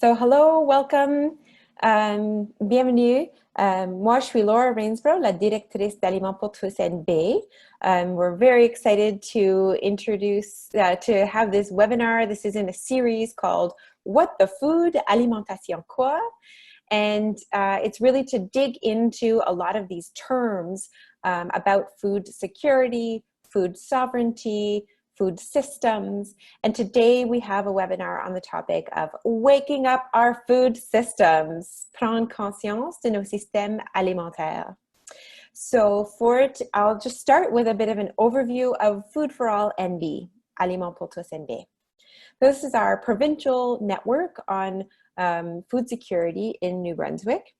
So hello, welcome, bienvenue. Moi, je suis Laura Rainsborough, la directrice d'Aliments pour tous NB. We're very excited to introduce, to have this webinar. This is in a series called What the Food, Alimentation, quoi? And it's really to dig into a lot of these terms about food security, food sovereignty, food systems. And today we have a webinar on the topic of waking up our food systems, prendre conscience de nos systèmes alimentaires. So for it, I'll just start with a bit of an overview of Food for All NB, Aliments pour tous NB. This is our provincial network on food security in New Brunswick.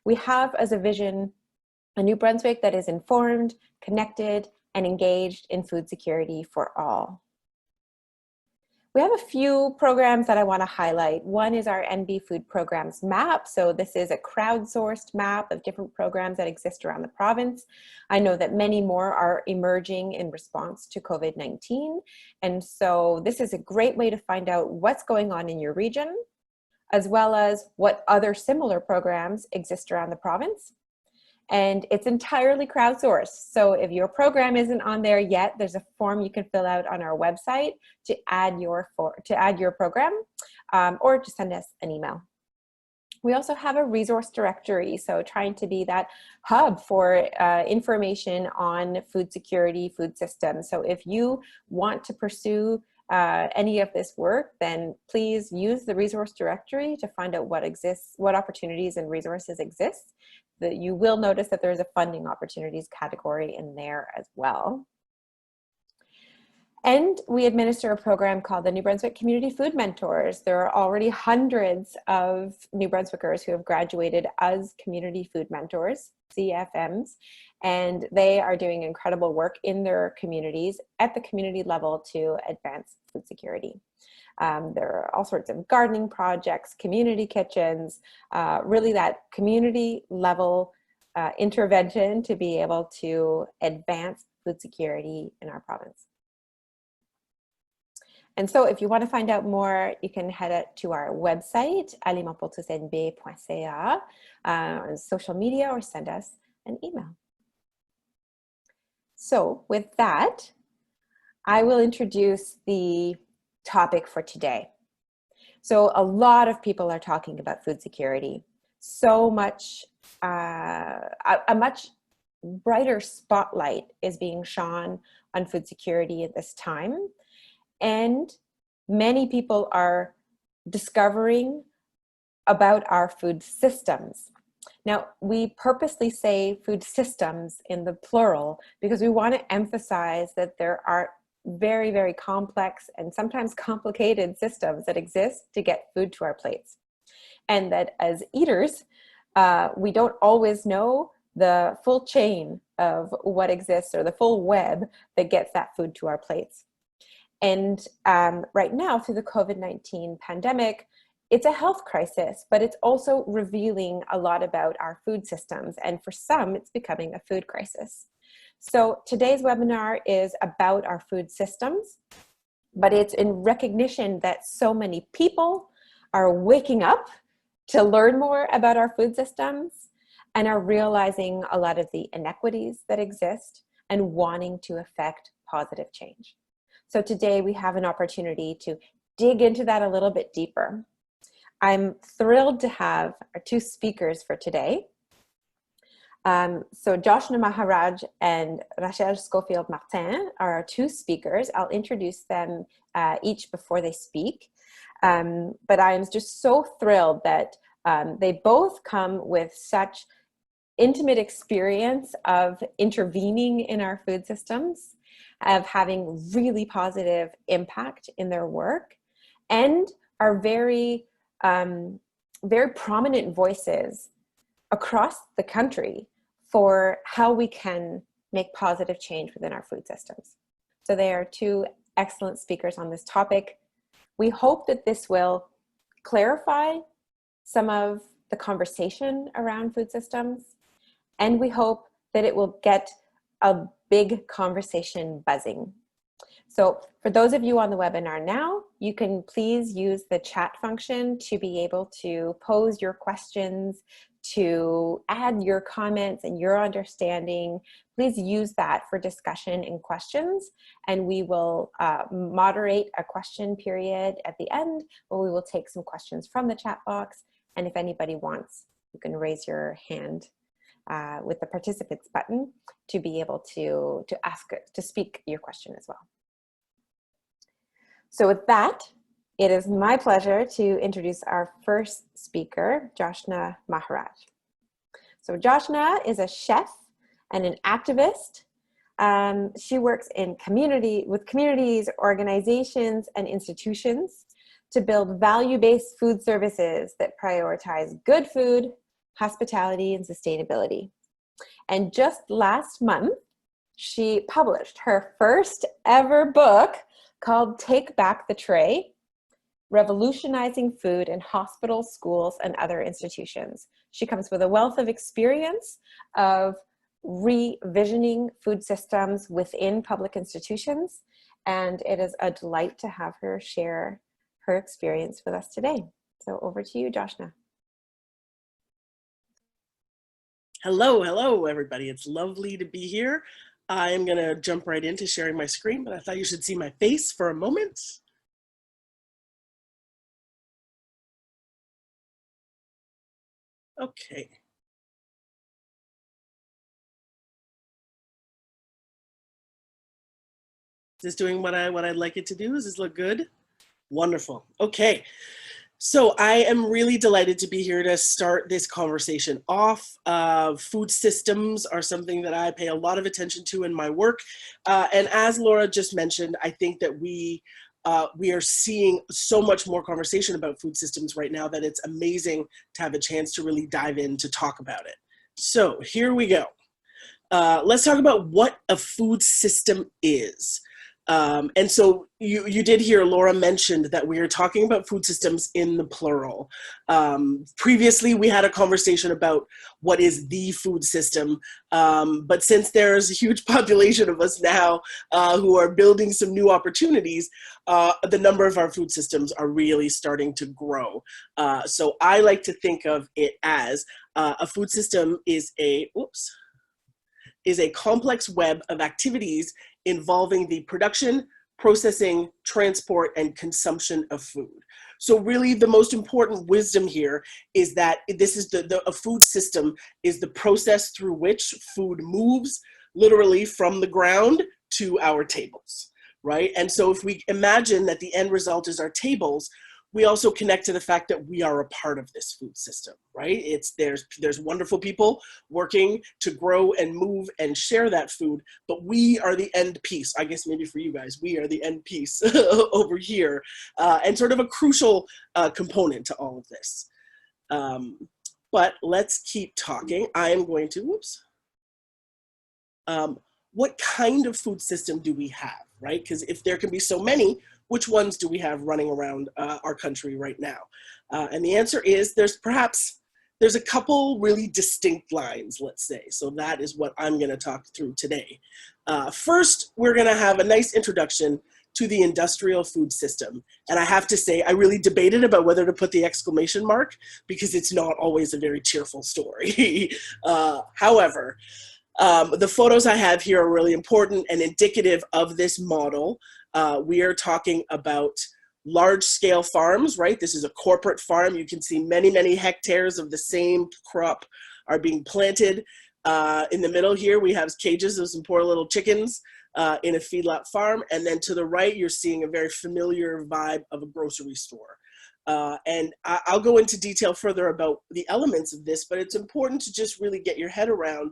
We have as a vision a New Brunswick that is informed, connected, and engaged in food security for all. We have a few programs that I want to highlight. One is our NB Food Programs map. So this is a crowdsourced map of different programs that exist around the province. I know that many more are emerging in response to COVID-19. And so this is a great way to find out what's going on in your region, as well as what other similar programs exist around the province. And it's entirely crowdsourced. So if your program isn't on there yet, there's a form you can fill out on our website to add your program, or just send us an email. We also have a resource directory, so trying to be that hub for information on food security, food systems. So if you want to pursue any of this work, then please use the resource directory to find out what exists, what opportunities and resources exist. That you will notice that there's a funding opportunities category in there as well. And we administer a program called the New Brunswick Community Food Mentors. There are already hundreds of New Brunswickers who have graduated as Community Food Mentors, CFMs, and they are doing incredible work in their communities at the community level to advance food security. There are all sorts of gardening projects, community kitchens, really that community level intervention to be able to advance food security in our province. And so if you want to find out more, you can head to our website, alimentpourtousnb.ca, on social media, or send us an email. So with that, I will introduce the topic for today. So a lot of people are talking about food security. So much, a much brighter spotlight is being shone on food security at this time. And many people are discovering about our food systems. Now, we purposely say food systems in the plural because we want to emphasize that there are very, very complex and sometimes complicated systems that exist to get food to our plates. And that as eaters, we don't always know the full chain of what exists or the full web that gets that food to our plates. And right now, through the COVID-19 pandemic, it's a health crisis, but it's also revealing a lot about our food systems. And for some, it's becoming a food crisis. So today's webinar is about our food systems, but it's in recognition that so many people are waking up to learn more about our food systems and are realizing a lot of the inequities that exist and wanting to affect positive change. So today we have an opportunity to dig into that a little bit deeper. I'm thrilled to have our two speakers for today. So Joshna Maharaj and Schofield Martin are our two speakers. I'll introduce them each before they speak. But I'm just so thrilled that they both come with such intimate experience of intervening in our food systems, of having really positive impact in their work, and are very, very prominent voices across the country for how we can make positive change within our food systems. So they are two excellent speakers on this topic. We hope that this will clarify some of the conversation around food systems, and we hope that it will get a big conversation buzzing. So for those of you on the webinar now, you can please use the chat function to be able to pose your questions, to add your comments and your understanding. Please use that for discussion and questions, and we will moderate a question period at the end where we will take some questions from the chat box. And if anybody wants, you can raise your hand with the participants button to be able to speak your question as well. So with that, it is my pleasure to introduce our first speaker, Joshna Maharaj. So Joshna is a chef and an activist. She works in with communities, organizations, and institutions to build value-based food services that prioritize good food, hospitality, and sustainability. And just last month, she published her first ever book called Take Back the Tray: Revolutionizing Food in Hospitals, Schools, and Other Institutions. She comes with a wealth of experience of revisioning food systems within public institutions, and it is a delight to have her share her experience with us today. So over to you, Joshna. Hello, everybody. It's lovely to be here. I am going to jump right into sharing my screen, but I thought you should see my face for a moment. Okay. Is this doing what I'd like it to do? Does this look good? Wonderful. Okay. So I am really delighted to be here to start this conversation off. Food systems are something that I pay a lot of attention to in my work. And as Laura just mentioned, I think that we are seeing so much more conversation about food systems right now that it's amazing to have a chance to really dive in to talk about it. So here we go. Let's talk about what a food system is. And so you did hear Laura mentioned that we are talking about food systems in the plural. Previously, we had a conversation about what is the food system, but since there's a huge population of us now who are building some new opportunities, the number of our food systems are really starting to grow. So I like to think of it as a food system is a complex web of activities involving the production, processing, transport, and consumption of food. So really the most important wisdom here is that this is a food system is the process through which food moves literally from the ground to our tables, right? And so if we imagine that the end result is our tables, we also connect to the fact that we are a part of this food system, right? There's wonderful people working to grow and move and share that food, but we are the end piece. I guess maybe for you guys, we are the end piece over here, and sort of a crucial component to all of this. But let's keep talking. I am going to, what kind of food system do we have, right? Because if there can be so many, which ones do we have running around our country right now? And the answer is there's a couple really distinct lines, let's say. So that is what I'm going to talk through today. First, we're going to have a nice introduction to the industrial food system. And I have to say, I really debated about whether to put the exclamation mark because it's not always a very cheerful story. However, the photos I have here are really important and indicative of this model. We are talking about large-scale farms, right? This is a corporate farm. You can see many, many hectares of the same crop are being planted. In the middle here, we have cages of some poor little chickens in a feedlot farm. And then to the right, you're seeing a very familiar vibe of a grocery store. And I'll go into detail further about the elements of this, but it's important to just really get your head around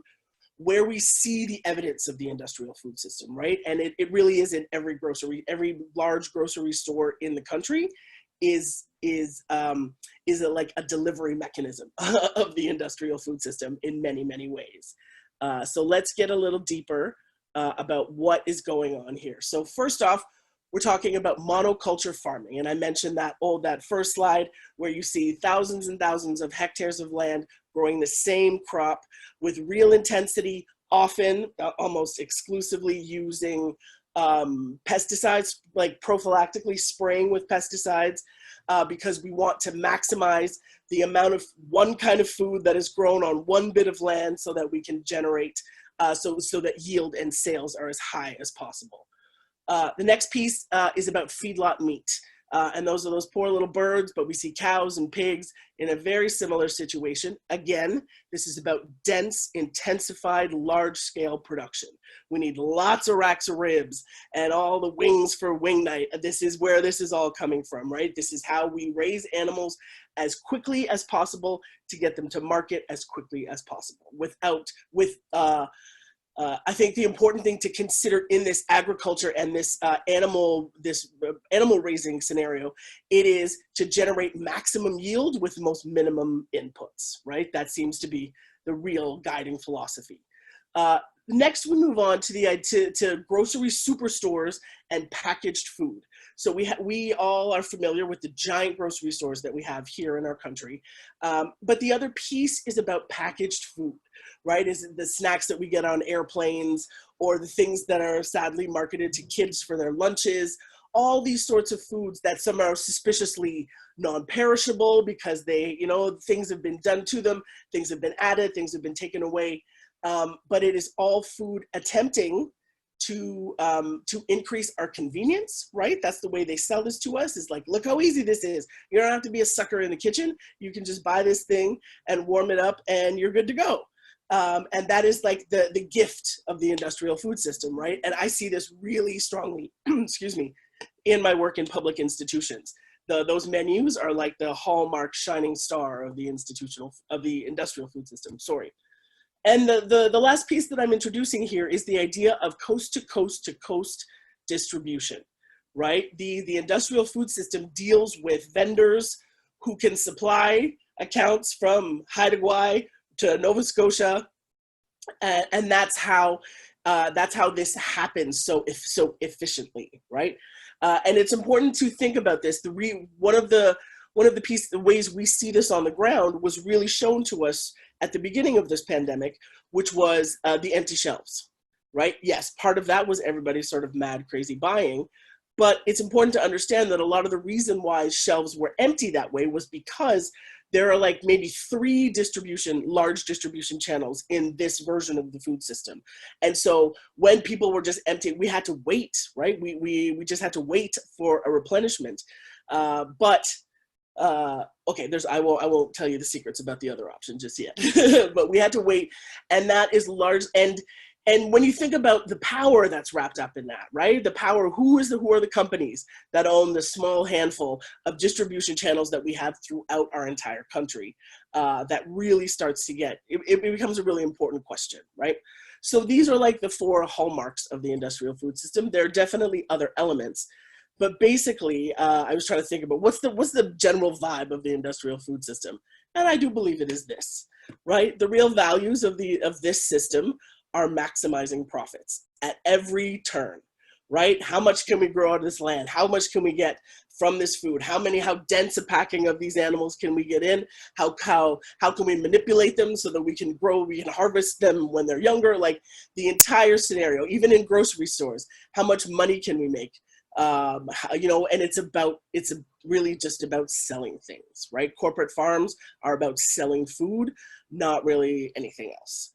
where we see the evidence of the industrial food system, right? And it really is in every large grocery store in the country is like a delivery mechanism of the industrial food system in many, many ways. So let's get a little deeper about what is going on here. So first off, we're talking about monoculture farming. And I mentioned that first slide where you see thousands and thousands of hectares of land growing the same crop with real intensity, often almost exclusively using pesticides, like prophylactically spraying with pesticides, because we want to maximize the amount of one kind of food that is grown on one bit of land so that we can generate, so that yield and sales are as high as possible. The next piece is about feedlot meat. And those are those poor little birds, but we see cows and pigs in a very similar situation. Again, this is about dense, intensified, large-scale production. We need lots of racks of ribs and all the wings for wing night. This is where this is all coming from, right? This is how we raise animals as quickly as possible to get them to market as quickly as possible I think the important thing to consider in this agriculture and this animal raising scenario, it is to generate maximum yield with most minimum inputs, right? That seems to be the real guiding philosophy. Next, we move on to to grocery superstores and packaged food. So we all are familiar with the giant grocery stores that we have here in our country. But the other piece is about packaged food, right? Is the snacks that we get on airplanes, or the things that are sadly marketed to kids for their lunches. All these sorts of foods that some are suspiciously non-perishable because they, things have been done to them, things have been added, things have been taken away. But it is all food attempting to increase our convenience, right? That's the way they sell this to us, is like, look how easy this is. You don't have to be a sucker in the kitchen. You can just buy this thing and warm it up and you're good to go. And that is like the gift of the industrial food system, right? And I see this really strongly, excuse me, in my work in public institutions. Those menus are like the hallmark shining star of the industrial food system, sorry. And the last piece that I'm introducing here is the idea of coast to coast distribution, right? The industrial food system deals with vendors who can supply accounts from Haida Gwaii to Nova Scotia, and that's how this happens so efficiently, right? And it's important to think about this. One of the ways we see this on the ground was really shown to us at the beginning of this pandemic, which was the empty shelves, right? Yes, part of that was everybody sort of mad, crazy buying, but it's important to understand that a lot of the reason why shelves were empty that way was because there are like maybe 3 large distribution channels in this version of the food system. And so when people were just empty, we had to wait, right? We just had to wait for a replenishment. Okay, I won't tell you the secrets about the other option just yet, but we had to wait, and that is large. And when you think about the power that's wrapped up in that, right? The power, who are the companies that own the small handful of distribution channels that we have throughout our entire country, that really starts to it becomes a really important question, right? So these are like the 4 hallmarks of the industrial food system. There are definitely other elements. But basically, I was trying to think about what's the general vibe of the industrial food system, and I do believe it is this, right? The real values of this system are maximizing profits at every turn, right? How much can we grow out of this land? How much can we get from this food? How dense a packing of these animals can we get in? How can we manipulate them so that we can harvest them when they're younger? Like the entire scenario, even in grocery stores, how much money can we make? And it's really just about selling things, right? Corporate farms are about selling food, not really anything else.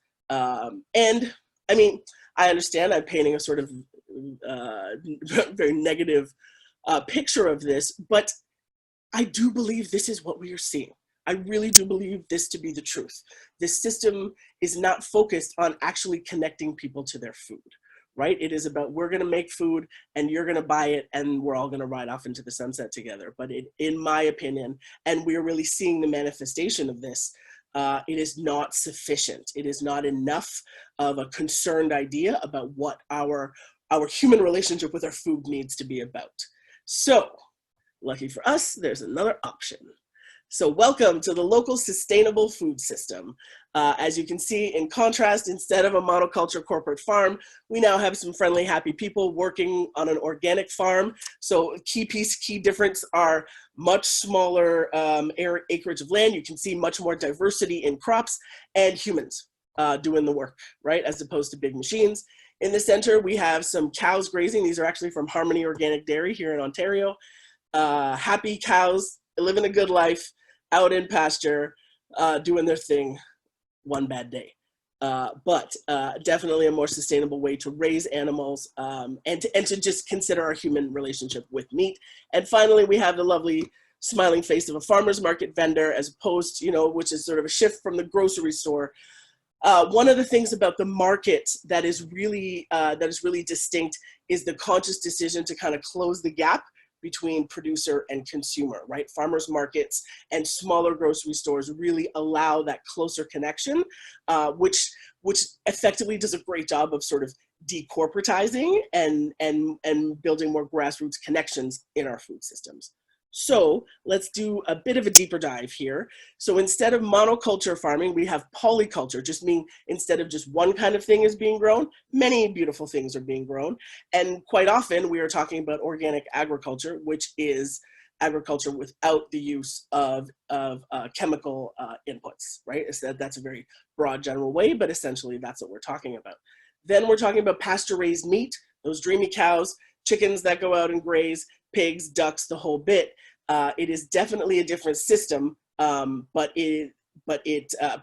And I mean, I understand I'm painting a sort of very negative picture of this, but I do believe this is what we are seeing. I really do believe this to be the truth. This system is not focused on actually connecting people to their food. Right? It is about, we're going to make food and you're going to buy it and we're all going to ride off into the sunset together. But in my opinion, and we're really seeing the manifestation of this, it is not sufficient. It is not enough of a concerned idea about what our human relationship with our food needs to be about. So, lucky for us, there's another option. So welcome to the local sustainable food system. As you can see, in contrast, instead of a monoculture corporate farm, we now have some friendly, happy people working on an organic farm. So key difference are much smaller acreage of land. You can see much more diversity in crops and humans doing the work, right? As opposed to big machines. In the center, we have some cows grazing. These are actually from Harmony Organic Dairy here in Ontario. Happy cows living a good life out in pasture, doing their thing one bad day. But definitely a more sustainable way to raise animals and to just consider our human relationship with meat. And finally, we have the lovely smiling face of a farmer's market vendor, as opposed to, you know, which is sort of a shift from the grocery store. One of the things about the market that is really distinct is the conscious decision to kind of close the gap between producer and consumer, right? Farmers markets and smaller grocery stores really allow that closer connection, which effectively does a great job of sort of decorporatizing and building more grassroots connections in our food systems. So let's do a bit of a deeper dive here. So instead of monoculture farming, we have polyculture, just meaning instead of just one kind of thing is being grown, many beautiful things are being grown. And quite often we are talking about organic agriculture, which is agriculture without the use of chemical inputs, right? That's a very broad general way, but essentially that's what we're talking about. Then we're talking about pasture-raised meat, those dreamy cows, chickens that go out and graze, pigs, ducks, the whole bit. It is definitely a different system, but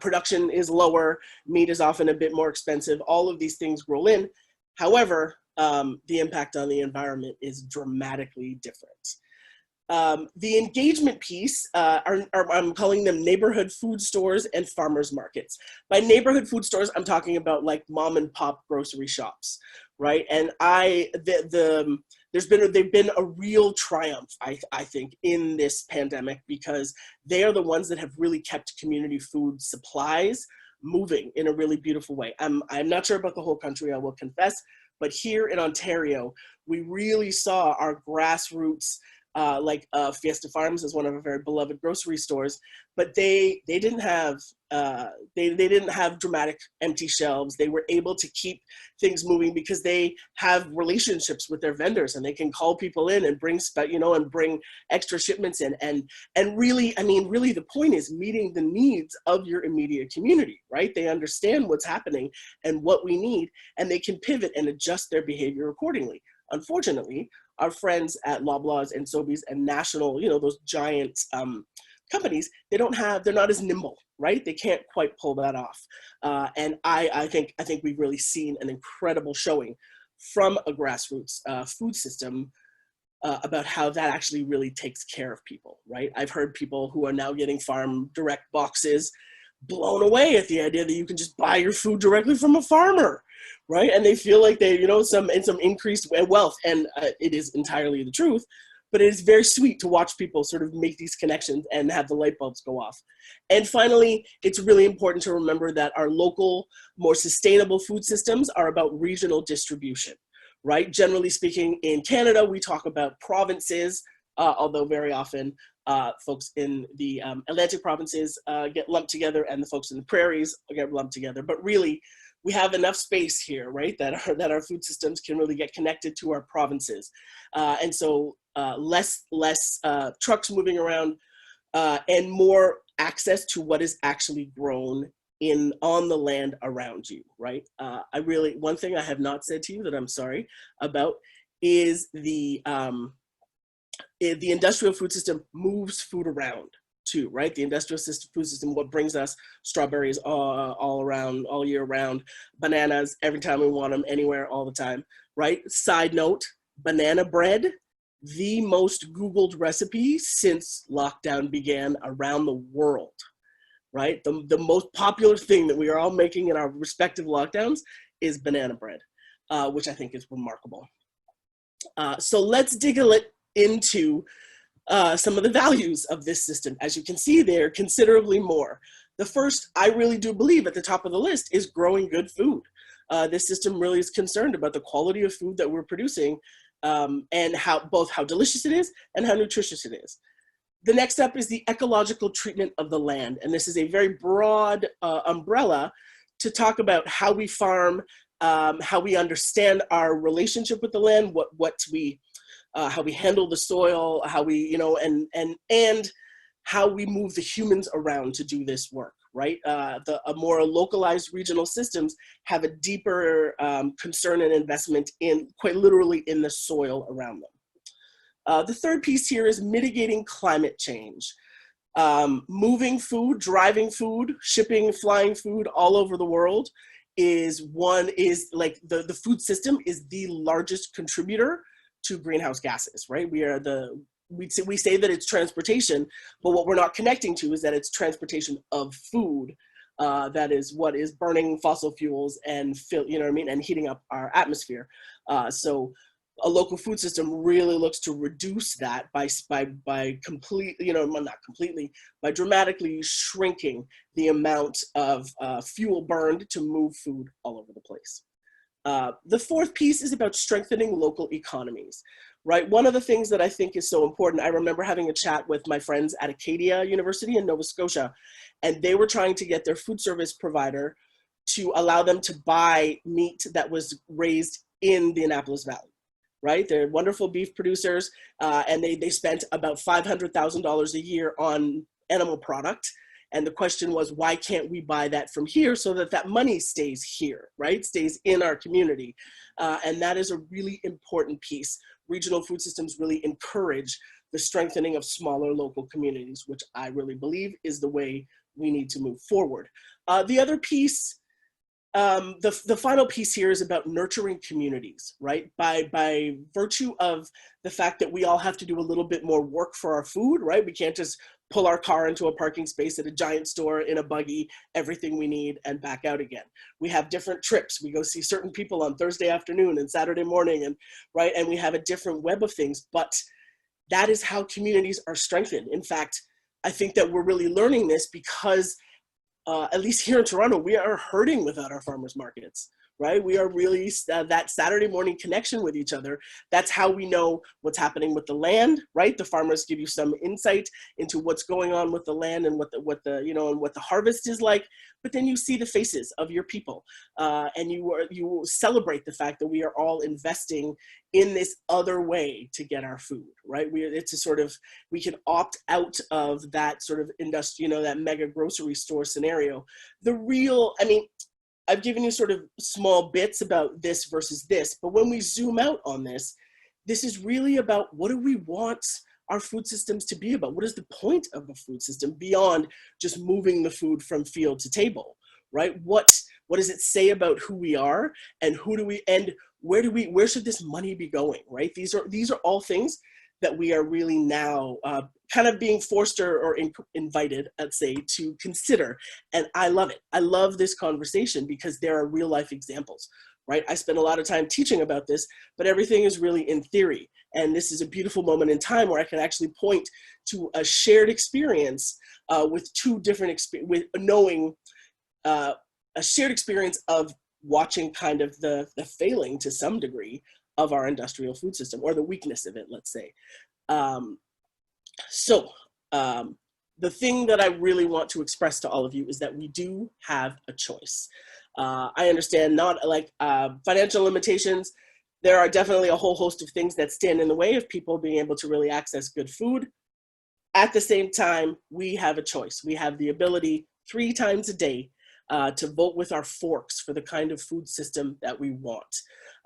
production is lower, meat is often a bit more expensive, all of these things roll in. However, the impact on the environment is dramatically different. The engagement piece, I'm calling them neighborhood food stores and farmers markets. By neighborhood food stores, I'm talking about like mom and pop grocery shops, right? And they've been a real triumph, I think, in this pandemic, because they are the ones that have really kept community food supplies moving in a really beautiful way. I'm not sure about the whole country, I will confess, but here in Ontario, we really saw our grassroots, like Fiesta Farms is one of our very beloved grocery stores, but they didn't have they didn't have dramatic empty shelves. They were able to keep things moving because they have relationships with their vendors, and they can call people in and bring and bring extra shipments in, and really, I mean, really the point is meeting the needs of your immediate community, right? They understand what's happening and what we need, and they can pivot and adjust their behavior accordingly. Unfortunately, our friends at Loblaws and Sobeys and National, those giant companies, they're not as nimble, right? They can't quite pull that off. And I think we've really seen an incredible showing from a grassroots food system about how that actually really takes care of people, right? I've heard people who are now getting farm direct boxes blown away at the idea that you can just buy your food directly from a farmer, right? And they feel like they, some increased wealth, and it is entirely the truth, but it is very sweet to watch people sort of make these connections and have the light bulbs go off. And finally, it's really important to remember that our local, more sustainable food systems are about regional distribution, right? Generally speaking, in Canada, we talk about provinces, although very often folks in the Atlantic provinces get lumped together, and the folks in the prairies get lumped together. But really, we have enough space here, right, that our food systems can really get connected to our provinces. And so less trucks moving around and more access to what is actually grown on the land around you, right? One thing I have not said to you that I'm sorry about is the industrial food system moves food around too, right? The industrial food system, what brings us strawberries all around, all year round, bananas every time we want them, anywhere, all the time, right? Side note, banana bread, the most Googled recipe since lockdown began around the world, right? The most popular thing that we are all making in our respective lockdowns is banana bread, which I think is remarkable. So let's dig a little into some of the values of this system. As you can see, there are considerably more. The first, I really do believe at the top of the list, is growing good food. This system really is concerned about the quality of food that we're producing, and both how delicious it is and how nutritious it is. The next step is the ecological treatment of the land. And this is a very broad umbrella to talk about how we farm, how we understand our relationship with the land, how we handle the soil, how we, and how we move the humans around to do this work, right? A more localized regional systems have a deeper concern and investment in, quite literally, in the soil around them. The third piece here is mitigating climate change. Moving food, driving food, shipping, flying food all over the world is like the food system is the largest contributor to greenhouse gases, right? We say that it's transportation, but what we're not connecting to is that it's transportation of food. That is what is burning fossil fuels and and heating up our atmosphere. So a local food system really looks to reduce that by completely, not completely, by dramatically shrinking the amount of fuel burned to move food all over the place. The fourth piece is about strengthening local economies, right? One of the things that I think is so important, I remember having a chat with my friends at Acadia University in Nova Scotia, and they were trying to get their food service provider to allow them to buy meat that was raised in the Annapolis Valley. Right? They're wonderful beef producers, and they spent about $500,000 a year on animal product. And the question was, why can't we buy that from here so that that money stays here, right? Stays in our community. And that is a really important piece. Regional food systems really encourage the strengthening of smaller local communities, which I really believe is the way we need to move forward. The other piece, the final piece here is about nurturing communities, right? By virtue of the fact that we all have to do a little bit more work for our food, right? We can't just pull our car into a parking space at a giant store in a buggy, everything we need, and back out again. We have different trips. We go see certain people on Thursday afternoon and Saturday morning, and right? And we have a different web of things, but that is how communities are strengthened. In fact, I think that we're really learning this because at least here in Toronto, we are hurting without our farmers markets, right? We are really that Saturday morning connection with each other. That's how we know what's happening with the land, right? The farmers give you some insight into what's going on with the land and what the harvest is like. But then you see the faces of your people, and you celebrate the fact that we are all investing in this other way to get our food, right? We can opt out of that sort of industry, that mega grocery store scenario. I've given you sort of small bits about this versus this, but when we zoom out on this is really about what do we want our food systems to be about? What is the point of a food system beyond just moving the food from field to table, right? What does it say about who we are and where should this money be going, right? These are all things that we are really now kind of being forced or invited, let's say, to consider. And I love it. I love this conversation because there are real life examples, right? I spend a lot of time teaching about this, but everything is really in theory. And this is a beautiful moment in time where I can actually point to a shared experience with a shared experience of watching kind of the failing to some degree of our industrial food system, or the weakness of it, let's say. The thing that I really want to express to all of you is that we do have a choice. I understand not like financial limitations. There are definitely a whole host of things that stand in the way of people being able to really access good food. At the same time, we have a choice. We have the ability 3 times a day to vote with our forks for the kind of food system that we want.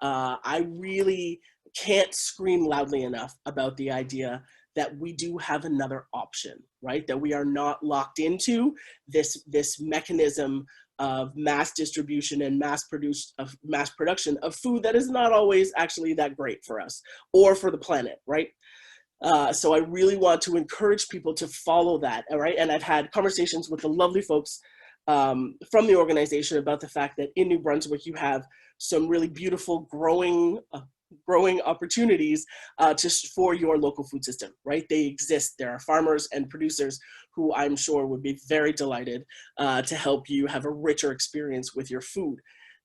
I really can't scream loudly enough about the idea that we do have another option, right? That we are not locked into this mechanism of mass distribution and mass production of food that is not always actually that great for us or for the planet, right? So I really want to encourage people to follow that, all right? And I've had conversations with the lovely folks from the organization about the fact that in New Brunswick, you have some really beautiful growing opportunities for your local food system, right? They exist. There are farmers and producers who I'm sure would be very delighted to help you have a richer experience with your food.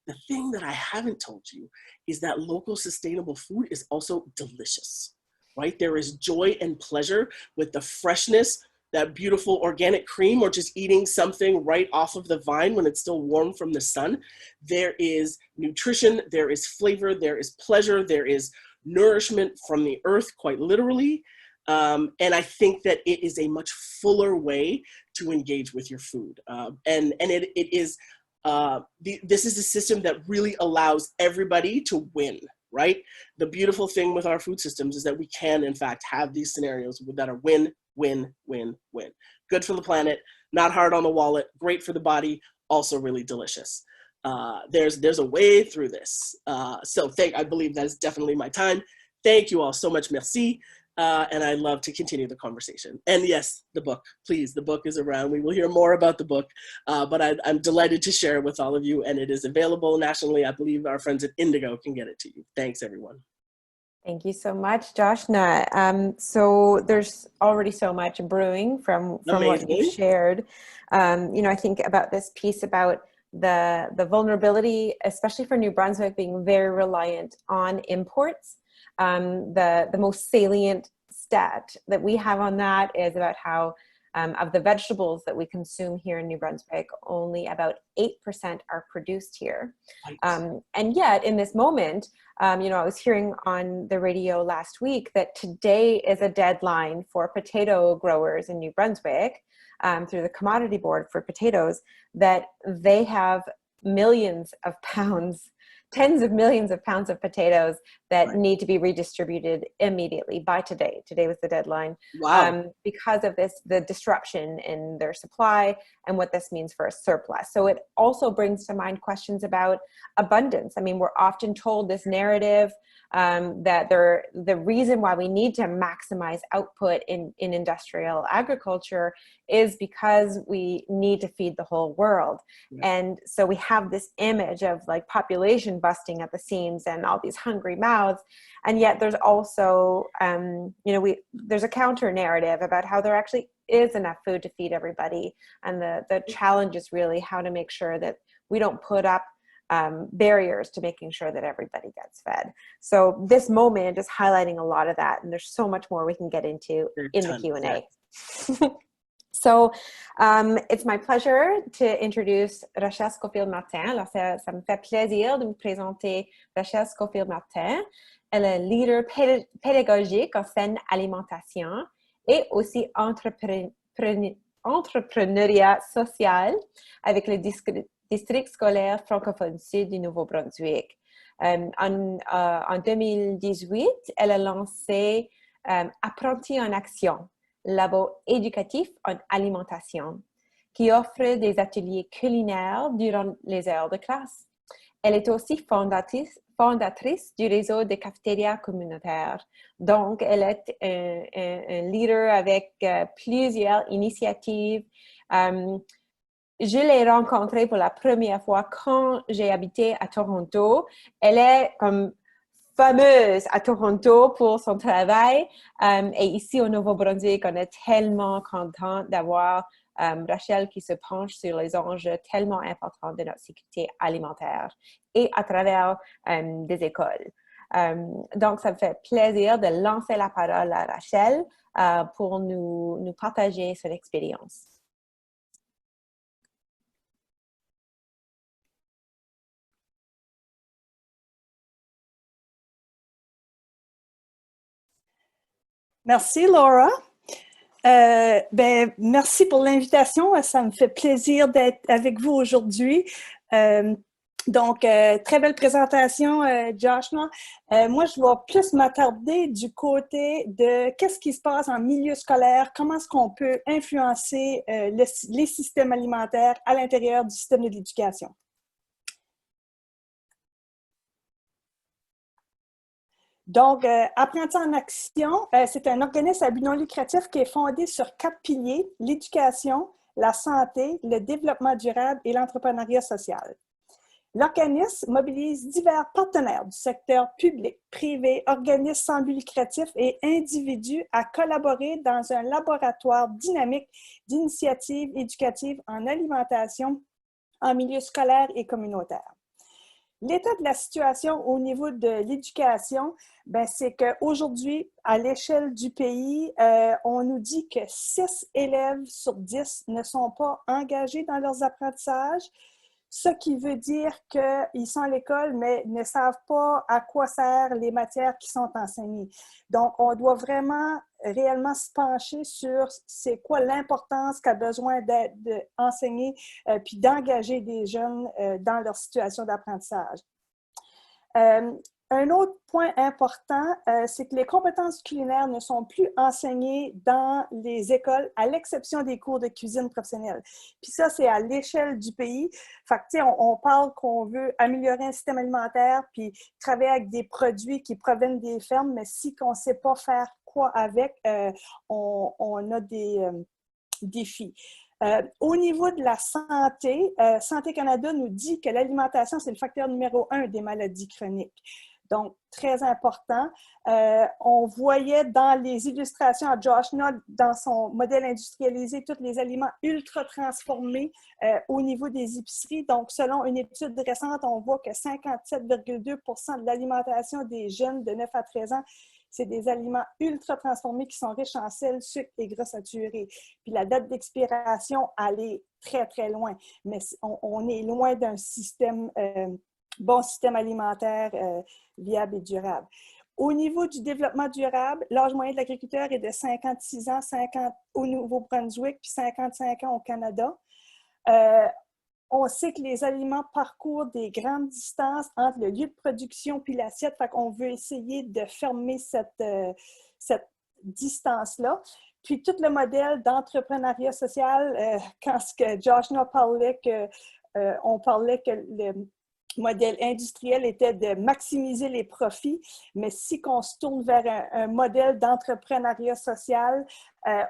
The thing that I haven't told you is that local sustainable food is also delicious, right? There is joy and pleasure with the freshness, that beautiful organic cream, or just eating something right off of the vine when it's still warm from the sun. There is nutrition, there is flavor, there is pleasure, there is nourishment from the earth, quite literally. And I think that it is a much fuller way to engage with your food. And it is, this is a system that really allows everybody to win, right? The beautiful thing with our food systems is that we can, in fact, have these scenarios that are win, win, win, win. Good for the planet, not hard on the wallet, great for the body, also really delicious. There's a way through this. So I believe that is definitely my time. Thank you all so much. Merci. And I'd love to continue the conversation. And yes, the book, please, the book is around. We will hear more about the book, but I'm delighted to share it with all of you, and it is available nationally. I believe our friends at Indigo can get it to you. Thanks, everyone. Thank you so much, Joshna. So there's already so much brewing from what you've shared. I think about this piece about the vulnerability, especially for New Brunswick, being very reliant on imports. The most salient stat that we have on that is about how of the vegetables that we consume here in New Brunswick, only about 8% are produced here. And yet in this moment, I was hearing on the radio last week that today is a deadline for potato growers in New Brunswick through the Commodity Board for potatoes, that they have millions of pounds, tens of millions of pounds of potatoes that need to be redistributed immediately by today. Today was the deadline. Wow. Because of the disruption in their supply and what this means for a surplus. So it also brings to mind questions about abundance. I mean, we're often told this narrative that the reason why we need to maximize output in industrial agriculture is because we need to feed the whole world. Yeah. And so we have this image of like population busting at the seams and all these hungry mouths. And yet there's also, there's a counter narrative about how there actually is enough food to feed everybody. And the challenge is really how to make sure that we don't put up barriers to making sure that everybody gets fed. So this moment is highlighting a lot of that, and there's so much more we can get into in the Q&A. So it's my pleasure to introduce Rachel Schofield Martin. Alors ça me fait plaisir de vous présenter Rachel Schofield Martin. Elle est leader pédagogique en scène alimentation et aussi entrepreneuriat social avec le district scolaire francophone sud du Nouveau-Brunswick. En 2018, elle a lancé Apprenti en action, labo éducatif en alimentation, qui offre des ateliers culinaires durant les heures de classe. Elle est aussi fondatrice du réseau des cafeterias communautaires. Donc, elle est un leader avec plusieurs initiatives. Je l'ai rencontrée pour la première fois quand j'ai habité à Toronto. Elle est comme fameuse à Toronto pour son travail. Et ici au Nouveau-Brunswick, on est tellement content d'avoir Rachel qui se penche sur les enjeux tellement importants de notre sécurité alimentaire et à travers des écoles. Donc, ça me fait plaisir de lancer la parole à Rachel pour nous partager son expérience. Merci, Laura. Merci pour l'invitation. Ça me fait plaisir d'être avec vous aujourd'hui. Donc, très belle présentation, Joshna. Moi, je vais plus m'attarder du côté de qu'est-ce qui se passe en milieu scolaire, comment est-ce qu'on peut influencer les systèmes alimentaires à l'intérieur du système de l'éducation. Donc, Apprenti en action, c'est un organisme à but non lucratif qui est fondé sur 4 piliers: l'éducation, la santé, le développement durable et l'entrepreneuriat social. L'organisme mobilise divers partenaires du secteur public, privé, organismes sans but lucratif et individus à collaborer dans un laboratoire dynamique d'initiatives éducatives en alimentation, en milieu scolaire et communautaire. L'état de la situation au niveau de l'éducation, c'est qu'aujourd'hui, à l'échelle du pays, on nous dit que 6 élèves sur 10 ne sont pas engagés dans leurs apprentissages, ce qui veut dire qu'ils sont à l'école, mais ne savent pas à quoi servent les matières qui sont enseignées. Donc, on doit vraiment réellement se pencher sur c'est quoi l'importance qu'a besoin d'enseigner puis d'engager des jeunes dans leur situation d'apprentissage. Un autre point important, c'est que les compétences culinaires ne sont plus enseignées dans les écoles, à l'exception des cours de cuisine professionnelle. Puis ça, c'est à l'échelle du pays. Fait que, tu sais, on parle qu'on veut améliorer un système alimentaire, puis travailler avec des produits qui proviennent des fermes, mais si on ne sait pas faire quoi avec, on a des défis. Au niveau de la santé, Santé Canada nous dit que l'alimentation, c'est le facteur numéro 1 des maladies chroniques. Donc, très important. On voyait dans les illustrations à Joshna, dans son modèle industrialisé, tous les aliments ultra transformés au niveau des épiceries. Donc, selon une étude récente, on voit que 57,2% de l'alimentation des jeunes de 9 à 13 ans, c'est des aliments ultra transformés qui sont riches en sel, sucre et gras saturés. Puis la date d'expiration, elle est très, très loin. Mais on est loin d'un système, bon système alimentaire viable et durable. Au niveau du développement durable, l'âge moyen de l'agriculteur est de 56 ans, 50 au Nouveau-Brunswick, puis 55 ans au Canada. On sait que les aliments parcourent des grandes distances entre le lieu de production puis l'assiette, fait qu'on veut essayer de fermer cette distance-là. Puis tout le modèle d'entrepreneuriat social, quand ce que Joshna parlait, on parlait que le modèle industriel était de maximiser les profits, mais si on se tourne vers un modèle d'entrepreneuriat social,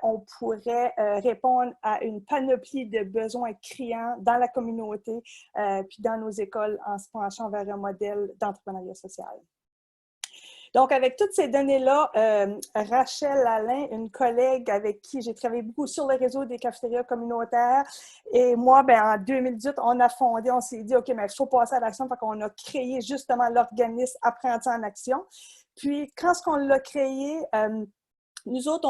on pourrait répondre à une panoplie de besoins criants dans la communauté puis dans nos écoles en se penchant vers un modèle d'entrepreneuriat social. Donc, avec toutes ces données-là, Rachel Alain, une collègue avec qui j'ai travaillé beaucoup sur le réseau des cafeterias communautaires, et moi, en 2018, on a fondé, on s'est dit, OK, mais il faut passer à l'action, fait qu'on a créé justement l'organisme Apprenti en action. Puis, quand on l'a créé, nous autres,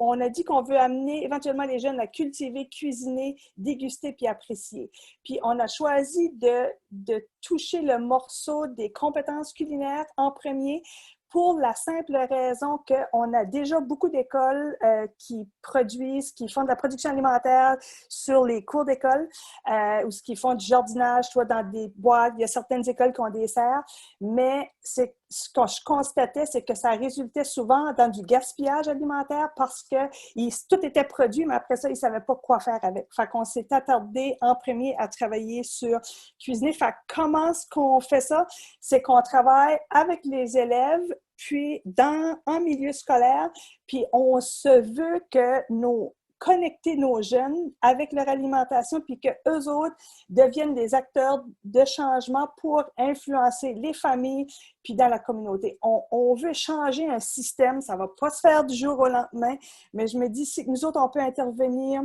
on a dit qu'on veut amener éventuellement les jeunes à cultiver, cuisiner, déguster puis apprécier. Puis on a choisi de toucher le morceau des compétences culinaires en premier pour la simple raison qu'on a déjà beaucoup d'écoles qui font de la production alimentaire sur les cours d'école ou qui font du jardinage, soit dans des boîtes. Il y a certaines écoles qui ont des serres, mais ce que je constatais, c'est que ça résultait souvent dans du gaspillage alimentaire parce que tout était produit, mais après ça, ils ne savaient pas quoi faire avec. Fait qu'on s'est attardé en premier à travailler sur cuisiner. Fait comment est-ce qu'on fait ça? C'est qu'on travaille avec les élèves, puis en milieu scolaire, puis on se veut que connecter nos jeunes avec leur alimentation, puis qu'eux autres deviennent des acteurs de changement pour influencer les familles, puis dans la communauté. On veut changer un système, ça ne va pas se faire du jour au lendemain, mais je me dis, si nous autres, on peut intervenir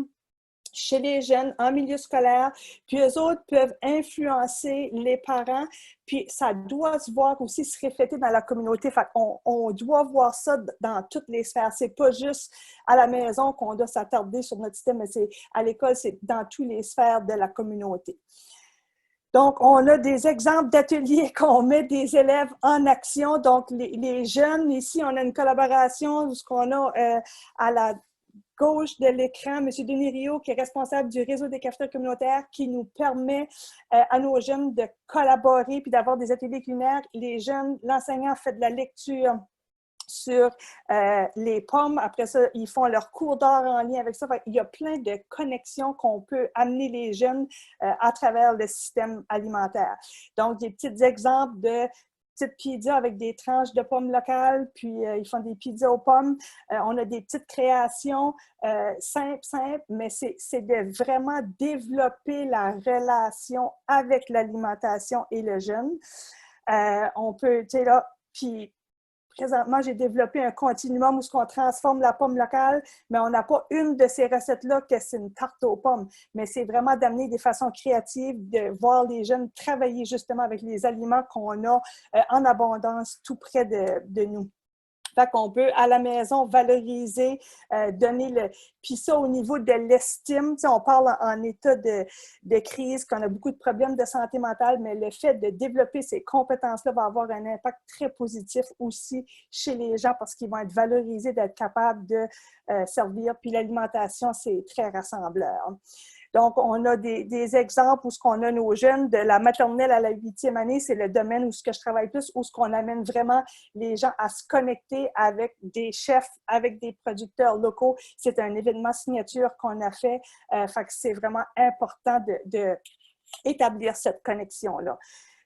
chez les jeunes, en milieu scolaire, puis eux autres peuvent influencer les parents, puis ça doit se voir aussi, se refléter dans la communauté. Fait on doit voir ça dans toutes les sphères. C'est pas juste à la maison qu'on doit s'attarder sur notre système, mais c'est à l'école, c'est dans toutes les sphères de la communauté. Donc, on a des exemples d'ateliers qu'on met des élèves en action. Donc, les jeunes, ici, on a une collaboration où on a à la gauche de l'écran, M. Denis Rio, qui est responsable du réseau des cafeterias communautaires, qui nous permet à nos jeunes de collaborer puis d'avoir des ateliers culinaires. Les jeunes, l'enseignant fait de la lecture sur les pommes. Après ça, ils font leur cours d'art en lien avec ça. Il y a plein de connexions qu'on peut amener les jeunes à travers le système alimentaire. Donc, des petits exemples de petites pizzas avec des tranches de pommes locales, puis ils font des pizzas aux pommes. On a des petites créations simples, mais c'est de vraiment développer la relation avec l'alimentation et le jeune. On peut, tu sais là, puis présentement, j'ai développé un continuum où on transforme la pomme locale, mais on n'a pas une de ces recettes-là que c'est une tarte aux pommes. Mais c'est vraiment d'amener des façons créatives, de voir les jeunes travailler justement avec les aliments qu'on a en abondance tout près de nous. Fait qu'on peut, à la maison, valoriser, donner le... Puis ça, au niveau de l'estime, on parle en état de crise, qu'on a beaucoup de problèmes de santé mentale, mais le fait de développer ces compétences-là va avoir un impact très positif aussi chez les gens parce qu'ils vont être valorisés d'être capables de servir. Puis l'alimentation, c'est très rassembleur. Donc, on a des exemples où ce qu'on a nos jeunes de la maternelle à la 8e année, c'est le domaine où ce que je travaille plus, où ce qu'on amène vraiment les gens à se connecter avec des chefs, avec des producteurs locaux. C'est un événement signature qu'on a fait. Fait que c'est vraiment important de établir cette connexion-là.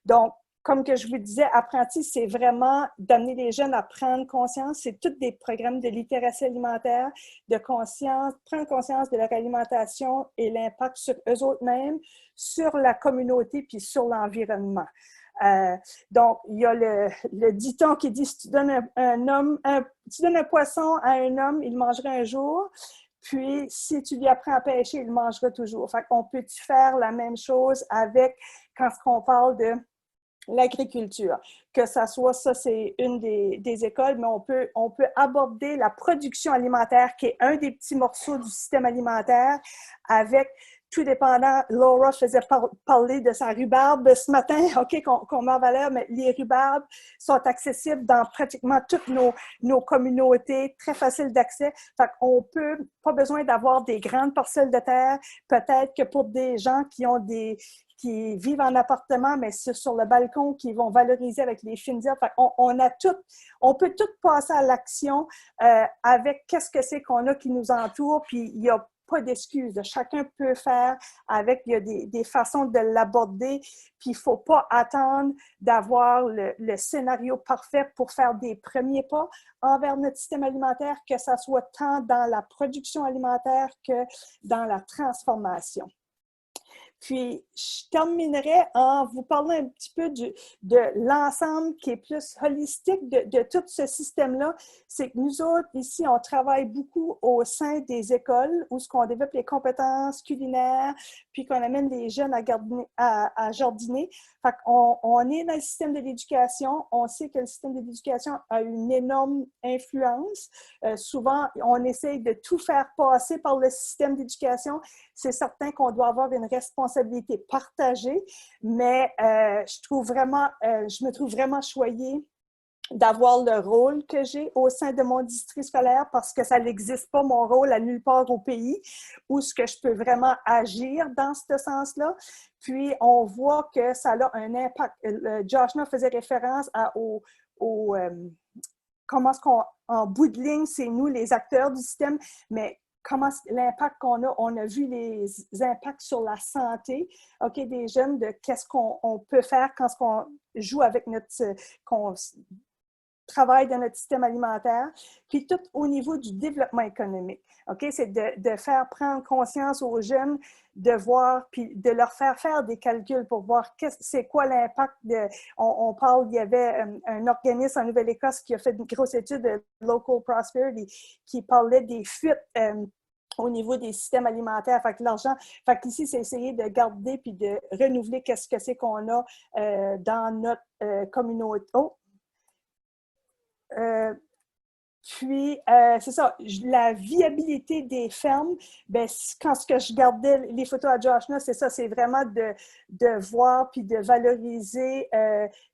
Donc, comme que je vous disais, Apprenti, c'est vraiment d'amener les jeunes à prendre conscience. C'est tous des programmes de littératie alimentaire, de conscience, prendre conscience de leur alimentation et l'impact sur eux autres mêmes, sur la communauté puis sur l'environnement. Donc, il y a le dicton qui dit, si tu donnes tu donnes un poisson à un homme, il mangera un jour. Puis, si tu lui apprends à pêcher, il mangera toujours. Fait qu'on peut-tu faire la même chose avec quand on parle de l'agriculture, que ça soit, ça c'est une des écoles, mais on peut aborder la production alimentaire qui est un des petits morceaux du système alimentaire avec, tout dépendant, Laura faisait parler de sa rhubarbe ce matin, OK, qu'on met en valeur, mais les rhubarbes sont accessibles dans pratiquement toutes nos communautés, très facile d'accès. Fait qu'on peut, pas besoin d'avoir des grandes parcelles de terre, peut-être que pour des gens qui vivent en appartement, mais sur le balcon, qui vont valoriser avec les fines herbes. On peut tout passer à l'action avec qu'est-ce que c'est qu'on a qui nous entoure, puis il n'y a pas d'excuses. Chacun peut faire avec, il y a des façons de l'aborder, puis il ne faut pas attendre d'avoir le scénario parfait pour faire des premiers pas envers notre système alimentaire, que ça soit tant dans la production alimentaire que dans la transformation. Puis, je terminerai en vous parlant un petit peu de l'ensemble qui est plus holistique de tout ce système-là. C'est que nous autres, ici, on travaille beaucoup au sein des écoles où on développe les compétences culinaires, puis qu'on amène les jeunes à jardiner. Fait qu'on est dans le système de l'éducation. On sait que le système de l'éducation a une énorme influence. Souvent, on essaye de tout faire passer par le système d'éducation. C'est certain qu'on doit avoir une responsabilité partagée, mais je me trouve vraiment choyée d'avoir le rôle que j'ai au sein de mon district scolaire parce que ça n'existe pas, mon rôle, à nulle part au pays où ce que je peux vraiment agir dans ce sens-là. Puis, on voit que ça a un impact. Joshna faisait référence comment est-ce qu'en bout de ligne, c'est nous, les acteurs du système, mais comment l'impact qu'on a, on a vu les impacts sur la santé, OK, des jeunes, de qu'est-ce qu'on peut faire quand on joue avec qu'on travaille dans notre système alimentaire, puis tout au niveau du développement économique. OK, c'est de faire prendre conscience aux jeunes, de voir, puis de leur faire des calculs pour voir c'est quoi l'impact on parle, il y avait un organisme en Nouvelle-Écosse qui a fait une grosse étude de Local Prosperity qui parlait des fuites au niveau des systèmes alimentaires. Fait que l'argent, fait qu'ici, c'est essayer de garder puis de renouveler qu'est-ce que c'est qu'on a dans notre communauté. Puis, c'est ça, la viabilité des fermes, ben, quand ce que je gardais les photos à Joshna, c'est ça, c'est vraiment de voir puis de valoriser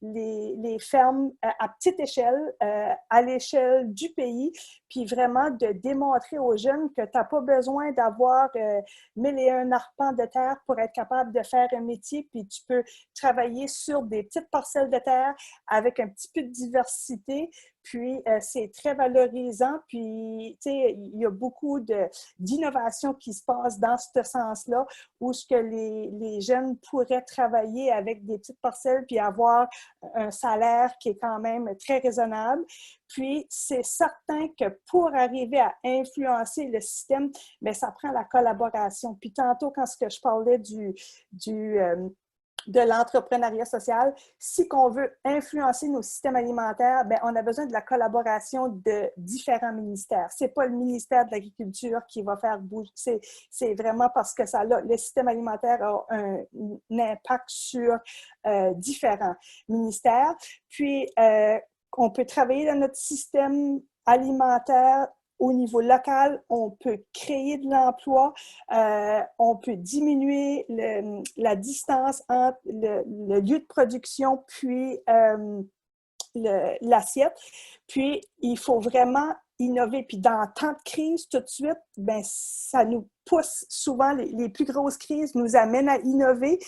les fermes à petite échelle, à l'échelle du pays, puis vraiment de démontrer aux jeunes que tu n'as pas besoin d'avoir 1001 arpents de terre pour être capable de faire un métier, puis tu peux travailler sur des petites parcelles de terre avec un petit peu de diversité. Puis, c'est très valorisant. Puis, tu sais, il y a beaucoup d'innovations qui se passent dans ce sens-là, où ce que les jeunes pourraient travailler avec des petites parcelles puis avoir un salaire qui est quand même très raisonnable. Puis, c'est certain que pour arriver à influencer le système, bien, ça prend la collaboration. Puis, tantôt, quand je parlais de l'entrepreneuriat social, si on veut influencer nos systèmes alimentaires, bien, on a besoin de la collaboration de différents ministères. Ce n'est pas le ministère de l'Agriculture qui va faire bouger, c'est vraiment parce que le système alimentaire a un impact sur différents ministères. Puis, on peut travailler dans notre système alimentaire au niveau local, on peut créer de l'emploi, on peut diminuer la distance entre le lieu de production puis l'assiette. Puis, il faut vraiment innover. Puis, dans temps de crise, tout de suite, ben, ça nous pousse souvent, les plus grosses crises nous amènent à innover.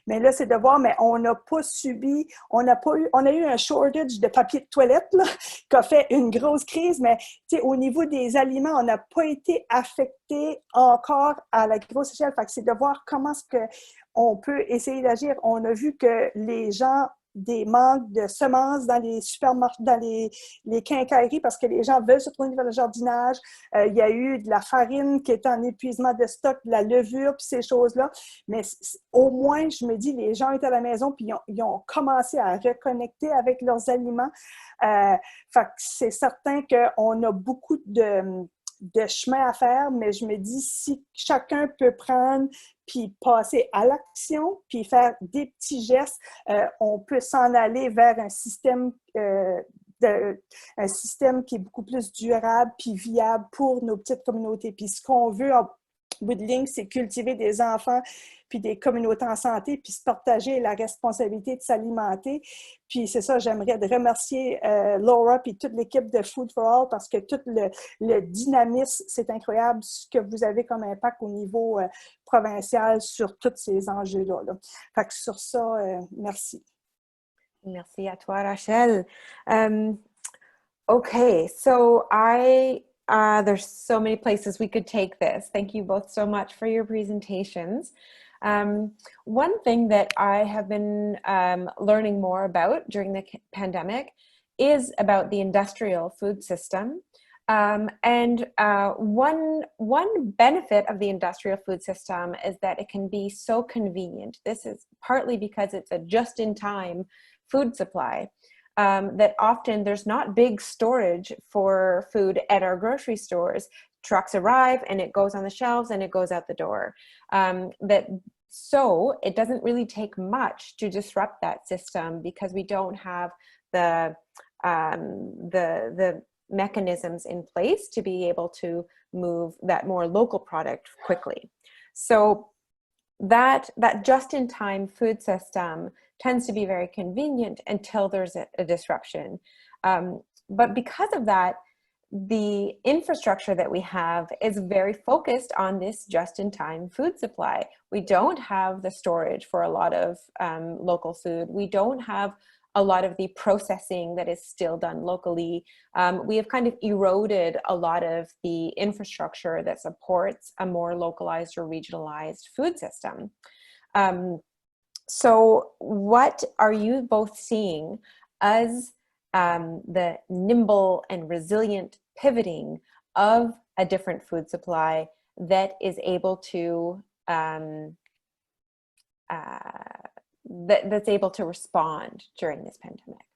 Mais là, c'est de voir, mais on n'a pas subi, on a eu un shortage de papier de toilette, là, qui a fait une grosse crise, mais au niveau des aliments, on n'a pas été affecté encore à la grosse échelle. Fait que c'est de voir comment est-ce qu'on peut essayer d'agir. On a vu que les gens des manques de semences dans les supermarchés, dans les quincailleries, parce que les gens veulent se trouver vers le jardinage. Il y a eu de la farine qui est en épuisement de stock, de la levure, puis ces choses-là. Mais au moins, je me dis, les gens étaient à la maison, puis ils ont commencé à reconnecter avec leurs aliments. Fait que c'est certain qu'on a beaucoup de chemin à faire, mais je me dis, si chacun peut prendre puis passer à l'action, puis faire des petits gestes, on peut s'en aller vers un système qui est beaucoup plus durable puis viable pour nos petites communautés. Puis ce qu'on veut en bout de ligne, c'est cultiver des enfants puis des communautés en santé, puis se partager la responsabilité de s'alimenter. Puis c'est ça, j'aimerais remercier Laura puis toute l'équipe de Food for All parce que tout le dynamisme, c'est incroyable ce que vous avez comme impact au niveau provincial sur tous ces enjeux-là. Là. Fait que sur ça, merci. Merci à toi, Rachel. Okay, so there's so many places we could take this. Thank you both so much for your presentations. One thing that I have been learning more about during the pandemic is about the industrial food system. And one benefit of the industrial food system is that it can be so convenient. This is partly because it's a just-in-time food supply. That often there's not big storage for food at our grocery stores. Trucks arrive and it goes on the shelves and it goes out the door. So it doesn't really take much to disrupt that system because we don't have the mechanisms in place to be able to move that more local product quickly. So that just-in-time food system tends to be very convenient until there's a disruption. But because of that, the infrastructure that we have is very focused on this just-in-time food supply. We don't have the storage for a lot of local food. We don't have a lot of the processing that is still done locally. We have kind of eroded a lot of the infrastructure that supports a more localized or regionalized food system. So what are you both seeing as the nimble and resilient pivoting of a different food supply that is able to that's able to respond during this pandemic?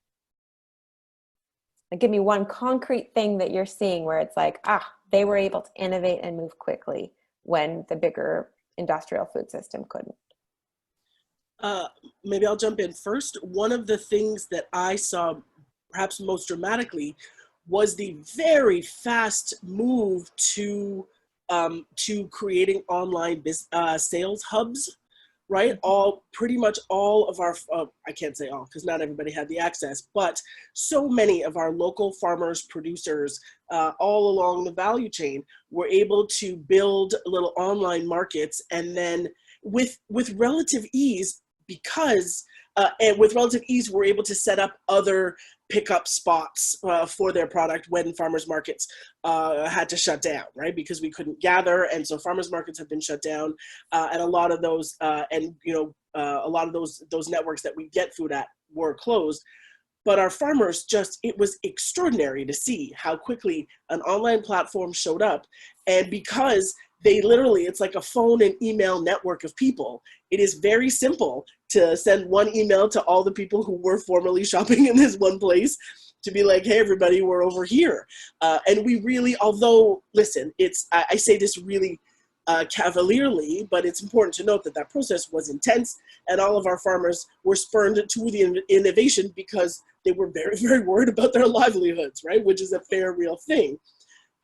Like, give me one concrete thing that you're seeing where it's like, they were able to innovate and move quickly when the bigger industrial food system couldn't. Maybe I'll jump in first. One of the things that I saw perhaps most dramatically was the very fast move to creating online sales hubs, right? Pretty much all of our, I can't say all because not everybody had the access, but so many of our local farmers, producers, all along the value chain were able to build little online markets, and then with relative ease, and with relative ease, we're able to set up other pickup spots for their product when farmers markets had to shut down, right? Because we couldn't gather, and so farmers markets have been shut down, and a lot of those, a lot of those networks that we get food at were closed. But our farmers it was extraordinary to see how quickly an online platform showed up, and because they literally, it's like a phone and email network of people. It is very simple to send one email to all the people who were formerly shopping in this one place to be like, hey, everybody, we're over here. And we really, although, listen, I say this really cavalierly, but it's important to note that process was intense, and all of our farmers were spurned to the innovation because they were very, very worried about their livelihoods, right? Which is a fair, real thing.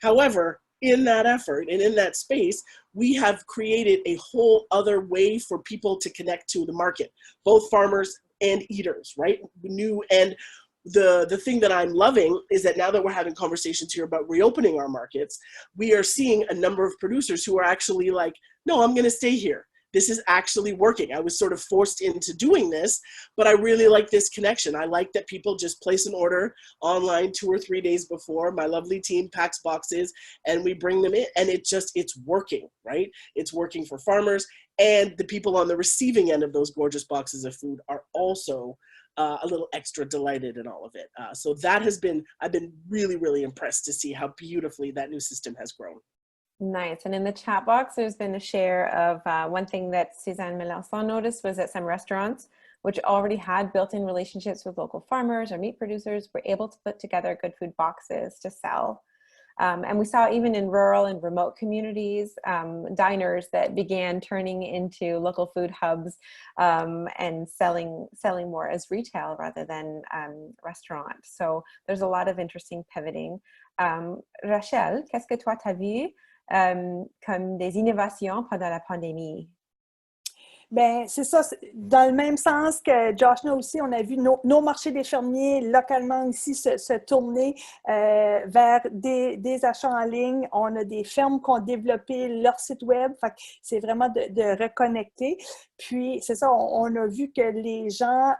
However, in that effort and in that space, we have created a whole other way for people to connect to the market, both farmers and eaters, right? And the thing that I'm loving is that now that we're having conversations here about reopening our markets, we are seeing a number of producers who are actually like, no, I'm going to stay here. This is actually working. I was sort of forced into doing this, but I really like this connection. I like that people just place an order online 2 or 3 days before. My lovely team packs boxes and we bring them in, and it's working, right? It's working for farmers, and the people on the receiving end of those gorgeous boxes of food are also a little extra delighted in all of it. So that has been, I've been really, really impressed to see how beautifully that new system has grown. Nice. And in the chat box, there's been a share of one thing that Suzanne Melançon noticed was that some restaurants, which already had built-in relationships with local farmers or meat producers, were able to put together good food boxes to sell. And we saw even in rural and remote communities, diners that began turning into local food hubs and selling more as retail rather than restaurants. So there's a lot of interesting pivoting. Rachel, qu'est-ce que toi t'as vu comme des innovations pendant la pandémie? Ben c'est ça, dans le même sens que Joshna aussi, on a vu nos marchés des fermiers localement ici se tourner vers des achats en ligne. On a des fermes qui ont développé leur site web, fait que c'est vraiment de reconnecter. Puis c'est ça, on a vu que les gens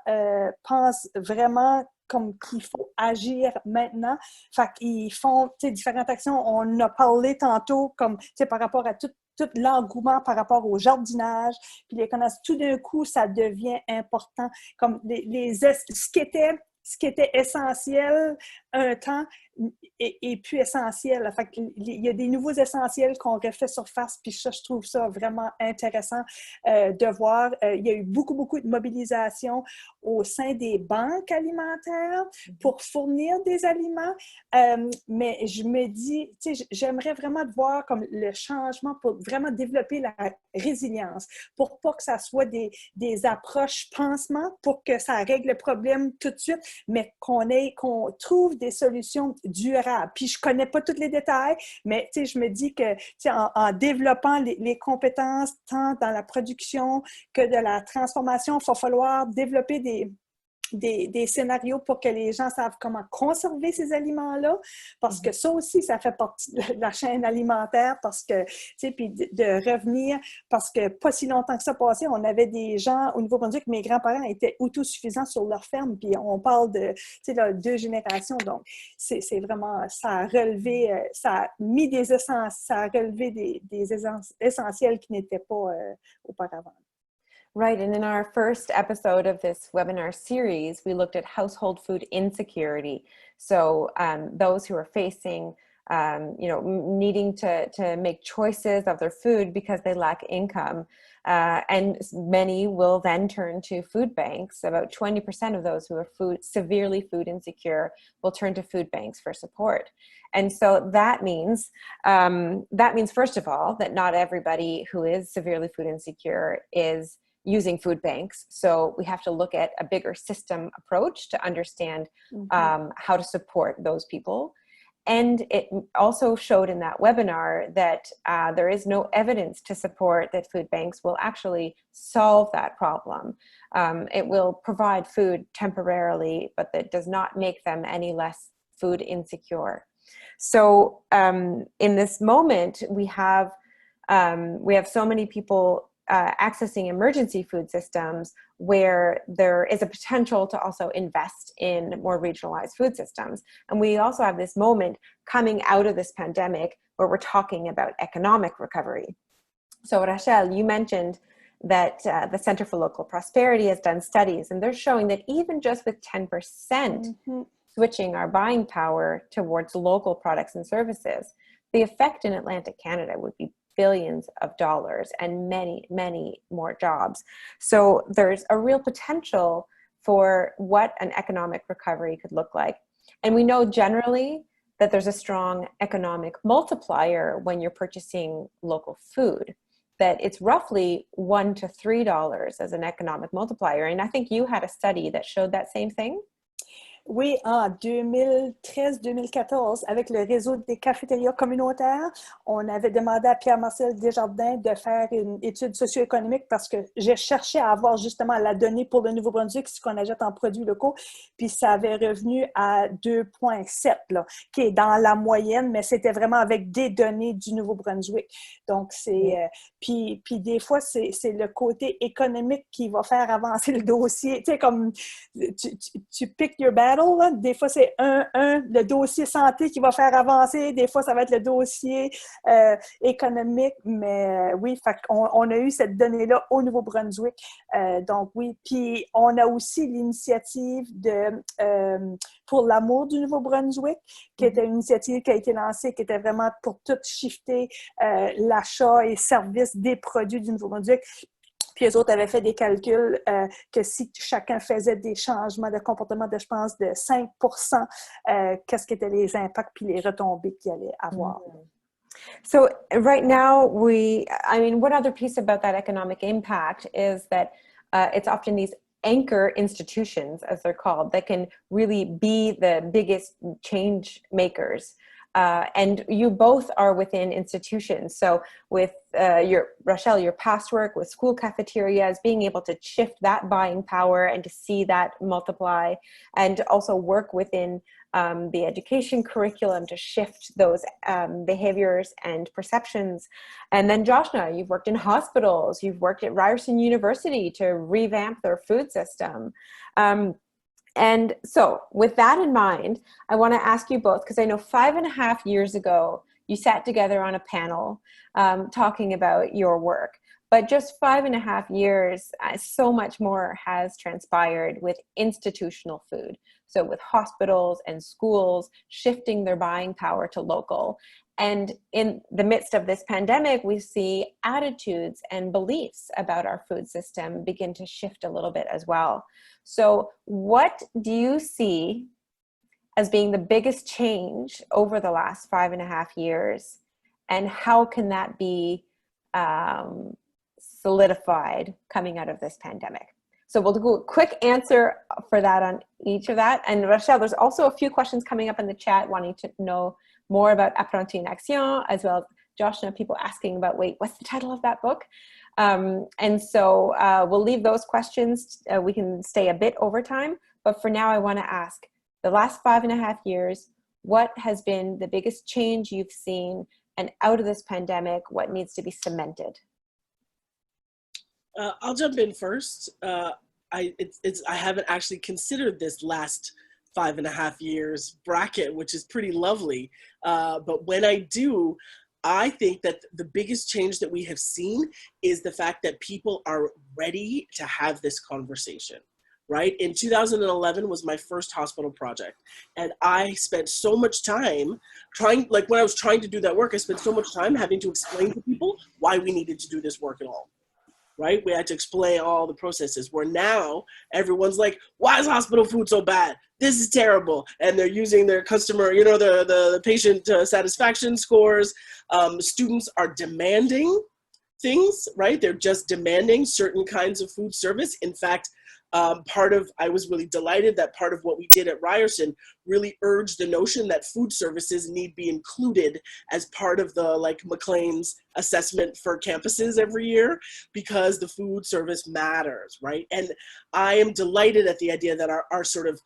pensent vraiment comme qu'il faut agir maintenant. Fait qu'ils font différentes actions. On a parlé tantôt comme par rapport à tout l'engouement par rapport au jardinage, puis les connaissances, tout d'un coup, ça devient important. Comme ce qui était essentiel un temps est plus essentiel. Fait qu'il y a des nouveaux essentiels qu'on refait surface, puis ça, je trouve ça vraiment intéressant de voir. Il y a eu beaucoup de mobilisation au sein des banques alimentaires pour fournir des aliments, mais je me dis, j'aimerais vraiment voir comme le changement pour vraiment développer la résilience, pour pas que ça soit des approches pansement, pour que ça règle le problème tout de suite, mais qu'on trouve des solutions durables. Puis je connais pas tous les détails, mais je me dis que en développant les compétences tant dans la production que de la transformation, il va falloir développer des scénarios pour que les gens savent comment conserver ces aliments-là, parce que ça aussi, ça fait partie de la chaîne alimentaire, parce que, puis de revenir, parce que pas si longtemps que ça passé, on avait des gens au Nouveau-Brunswick, mes grands-parents étaient autosuffisants sur leur ferme, puis on parle de 2 générations, donc c'est vraiment, ça a relevé, ça a mis des essences, ça a relevé des essentiels qui n'étaient pas auparavant. Right, and in our first episode of this webinar series, we looked at household food insecurity. So those who are facing, needing to make choices of their food because they lack income. And many will then turn to food banks. About 20% of those who are severely food insecure will turn to food banks for support. And so that means first of all, that not everybody who is severely food insecure is using food banks. So we have to look at a bigger system approach to understand how to support those people. And it also showed in that webinar that there is no evidence to support that food banks will actually solve that problem. It will provide food temporarily, but that does not make them any less food insecure. So in this moment, we have so many people accessing emergency food systems where there is a potential to also invest in more regionalized food systems. And we also have this moment coming out of this pandemic where we're talking about economic recovery. So Rachel, you mentioned that the Center for Local Prosperity has done studies, and they're showing that even just with 10% switching our buying power towards local products and services, the effect in Atlantic Canada would be billions of dollars and many more jobs. So there's a real potential for what an economic recovery could look like. And we know generally that there's a strong economic multiplier when you're purchasing local food, that it's roughly $1 to $3 as an economic multiplier. And I think you had a study that showed that same thing. Oui, en 2013-2014, avec le réseau des caféterias communautaires, on avait demandé à Pierre-Marcel Desjardins de faire une étude socio-économique parce que j'ai cherché à avoir justement la donnée pour le Nouveau-Brunswick, ce qu'on achète en produits locaux, puis ça avait revenu à 2,7, là, qui est dans la moyenne, mais c'était vraiment avec des données du Nouveau-Brunswick. Donc, puis des fois, c'est le côté économique qui va faire avancer le dossier. Tu sais, comme tu pick your battle, là. Des fois, c'est le dossier santé qui va faire avancer. Des fois, ça va être le dossier économique. Mais oui, fait on a eu cette donnée-là au Nouveau-Brunswick. Donc oui, puis on a aussi l'initiative pour l'amour du Nouveau-Brunswick, qui était une initiative qui a été lancée, qui était vraiment pour tout shifter l'achat et service des produits du Nouveau-Brunswick. Puis eux autres avaient fait des calculs que si chacun faisait des changements de comportement de, je pense, de 5 qu'est-ce qu'étaient les impacts puis les retombées qu'il allait avoir. So right now, one other piece about that economic impact is that it's often these anchor institutions, as they're called, that can really be the biggest change makers. And you both are within institutions. So with Rachel, your past work with school cafeterias, being able to shift that buying power and to see that multiply, and also work within the education curriculum to shift those behaviors and perceptions. And then Joshna, you've worked in hospitals, you've worked at Ryerson University to revamp their food system. And so with that in mind, I want to ask you both, because I know 5.5 years ago, you sat together on a panel talking about your work. But just 5.5 years, so much more has transpired with institutional food. So with hospitals and schools shifting their buying power to local. And in the midst of this pandemic, we see attitudes and beliefs about our food system begin to shift a little bit as well. So what do you see as being the biggest change over the last 5.5 years? And how can that be solidified coming out of this pandemic? So we'll do a quick answer for that on each of that. And Rachel, there's also a few questions coming up in the chat wanting to know more about Apprenti in Action, as well as Joshna, people asking about, wait, what's the title of that book? And so we'll leave those questions. We can stay a bit over time, but for now I want to ask, the last 5.5 years, what has been the biggest change you've seen, and out of this pandemic, what needs to be cemented? I'll jump in first. I haven't actually considered this last 5.5 years bracket, which is pretty lovely. But when I do, I think that the biggest change that we have seen is the fact that people are ready to have this conversation, right? In 2011 was my first hospital project. And I spent so much time when I was trying to do that work, I spent so much time having to explain to people why we needed to do this work at all. Right? We had to explain all the processes, where now everyone's like, why is hospital food so bad? This is terrible. And they're using their customer, the patient satisfaction scores. Students are demanding things, right? They're just demanding certain kinds of food service. In fact, I was really delighted that part of what we did at Ryerson really urged the notion that food services need be included as part of the McLean's assessment for campuses every year, because the food service matters, right? And I am delighted at the idea that our sort of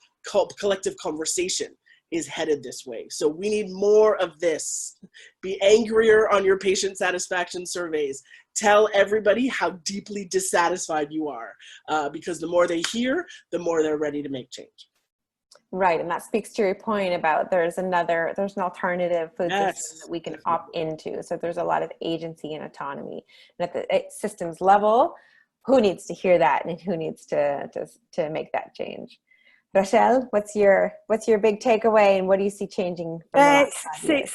collective conversation is headed this way. So we need more of this. Be angrier on your patient satisfaction surveys. Tell everybody how deeply dissatisfied you are, because the more they hear, the more they're ready to make change. Right, and that speaks to your point about there's an alternative food system that we can opt into. So there's a lot of agency and autonomy. And at the systems level, who needs to hear that, and who needs to make that change? Rachel, what's your big takeaway, and what do you see changing from the last 5 years?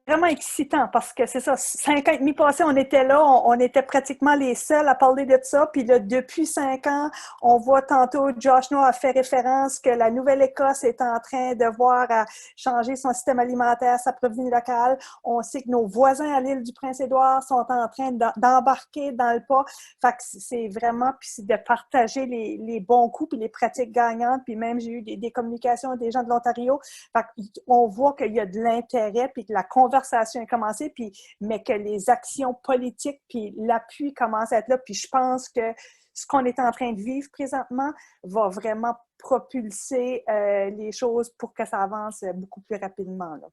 C'est vraiment excitant parce que c'est ça, 5 ans et demi passés, on était là, on était pratiquement les seuls à parler de ça. Puis là, depuis 5 ans, on voit tantôt, Joshna a fait référence que la Nouvelle-Écosse est en train de voir à changer son système alimentaire, sa provenance locale. On sait que nos voisins à l'île du Prince-Édouard sont en train d'embarquer dans le pas. Fait que c'est vraiment, puis c'est de partager les bons coups puis les pratiques gagnantes. Puis même, j'ai eu des communications des gens de l'Ontario. Fait qu'on voit qu'il y a de l'intérêt puis que la conversation a commencé, puis, mais que les actions politiques puis l'appui commencent à être là. Puis je pense que ce qu'on est en train de vivre présentement va vraiment propulser les choses pour que ça avance beaucoup plus rapidement. Là.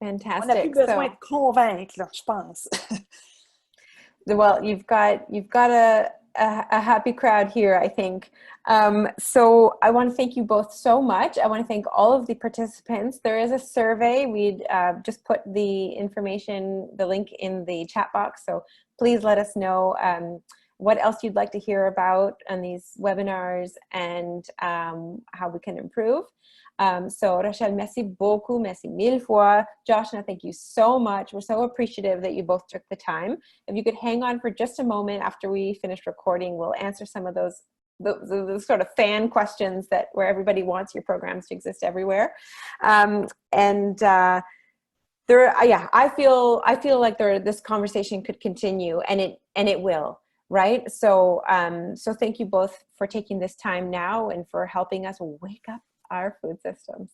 Fantastic. On n'a plus besoin de convaincre, là, je pense. Well, you've got a happy crowd here, I think. So I want to thank you both so much. I want to thank all of the participants. There is a survey. We'd just put the information, the link in the chat box. So please let us know what else you'd like to hear about on these webinars and how we can improve. So Rachel, merci beaucoup, merci mille fois. Joshna, thank you so much. We're so appreciative that you both took the time. If you could hang on for just a moment after we finish recording, we'll answer some of those sort of fan questions where everybody wants your programs to exist everywhere. I feel like this conversation could continue, and it will. Right. So thank you both for taking this time now and for helping us wake up our food systems.